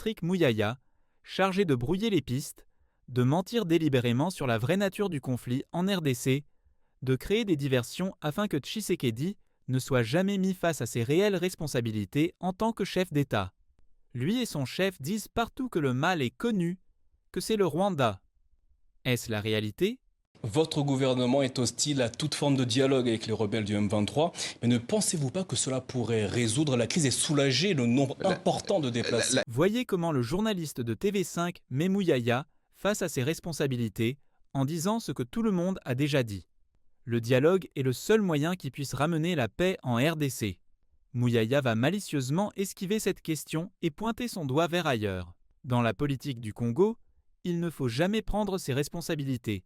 Patrick Muyaya, chargé de brouiller les pistes, de mentir délibérément sur la vraie nature du conflit en RDC, de créer des diversions afin que Tshisekedi ne soit jamais mis face à ses réelles responsabilités en tant que chef d'État. Lui et son chef disent partout que le mal est connu, que c'est le Rwanda. Est-ce la réalité ? Votre gouvernement est hostile à toute forme de dialogue avec les rebelles du M23, mais ne pensez-vous pas que cela pourrait résoudre la crise et soulager le nombre important de déplacés ? Voyez comment le journaliste de TV5 met Muyaya face à ses responsabilités en disant ce que tout le monde a déjà dit. Le dialogue est le seul moyen qui puisse ramener la paix en RDC. Muyaya va malicieusement esquiver cette question et pointer son doigt vers ailleurs. Dans la politique du Congo, il ne faut jamais prendre ses responsabilités.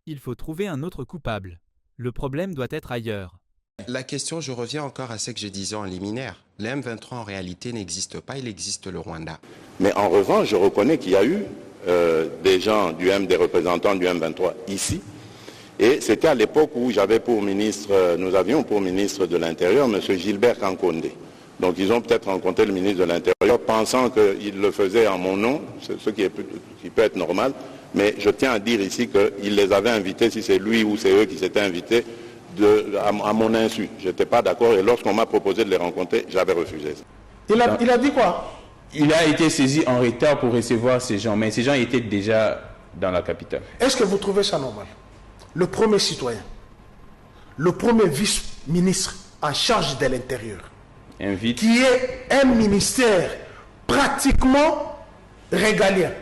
Il faut trouver un autre coupable. Le problème doit être ailleurs. La question, je reviens encore à ce que je disais en liminaire. Le M23 en réalité n'existe pas, il existe le Rwanda. Mais en revanche, je reconnais qu'il y a eu des représentants du M23 ici. Et c'était à l'époque où nous avions pour ministre de l'Intérieur M. Gilbert Kankonde. Donc ils ont peut-être rencontré le ministre de l'Intérieur pensant qu'il le faisait en mon nom, ce qui peut être normal. Mais je tiens à dire ici qu'il les avait invités, si c'est lui ou c'est eux qui s'étaient invités, à mon insu. Je n'étais pas d'accord et lorsqu'on m'a proposé de les rencontrer, j'avais refusé. Il a dit quoi? Il a été saisi en retard pour recevoir ces gens, mais ces gens étaient déjà dans la capitale. Est-ce que vous trouvez ça normal? Le premier citoyen, le premier vice-ministre en charge de l'Intérieur, qui est un ministère pratiquement régalien,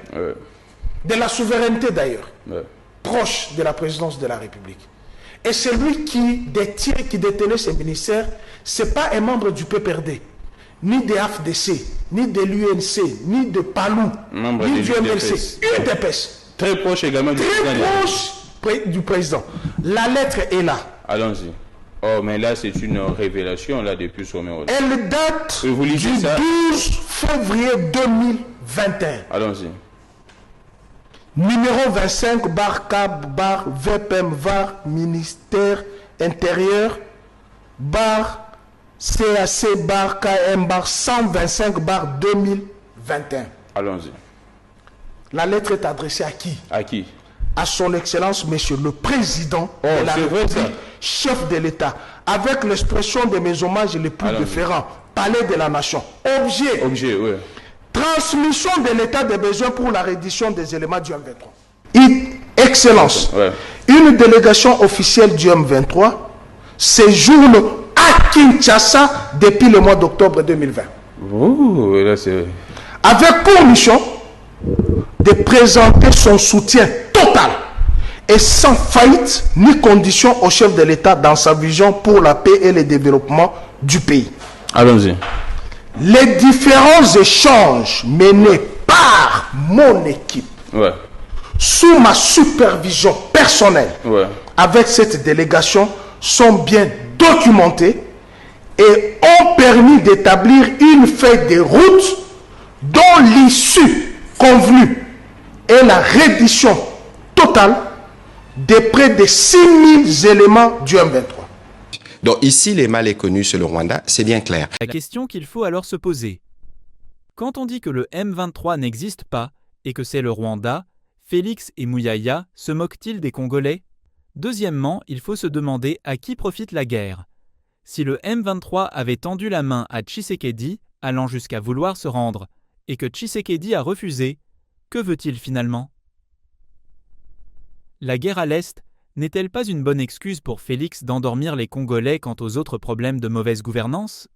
de la souveraineté d'ailleurs, proche de la présidence de la République. Et celui qui détenait ce ministère, ce n'est pas un membre du PPRD, ni de AFDC, ni de l'UNC, ni de PALU, ni du MLC, UDPS. Très proche également du président. Très proche du président. La lettre est là. Allons-y. Oh, mais là, c'est une révélation, là, depuis sommet. Elle date du 12 février 2021. Allons-y. Numéro 25 bar CAB bar VPM var ministère intérieur bar CAC bar KM bar 125 bar 2021. Allons-y. La lettre est adressée à qui? À qui? À son excellence, monsieur le président de la République, chef de l'État, avec l'expression de mes hommages les plus différents. Palais de la Nation. Objet, oui. Transmission de l'état des besoins pour la reddition des éléments du M23. Excellence. Une délégation officielle du M23 séjourne à Kinshasa depuis le mois d'octobre 2020. Oh, là c'est... Avec pour mission de présenter son soutien total et sans faillite ni condition au chef de l'État dans sa vision pour la paix et le développement du pays. Allons-y. Les différents échanges menés par mon équipe sous ma supervision personnelle avec cette délégation sont bien documentés et ont permis d'établir une feuille de route dont l'issue convenue est la reddition totale de près de 6000 éléments du M23. Donc ici, les mal est connu sur le Rwanda, c'est bien clair. La question qu'il faut alors se poser. Quand on dit que le M23 n'existe pas et que c'est le Rwanda, Félix et Muyaya se moquent-ils des Congolais? Deuxièmement, il faut se demander à qui profite la guerre. Si le M23 avait tendu la main à Tshisekedi, allant jusqu'à vouloir se rendre, et que Tshisekedi a refusé, que veut-il finalement? La guerre à l'Est n'est-elle pas une bonne excuse pour Félix d'endormir les Congolais quant aux autres problèmes de mauvaise gouvernance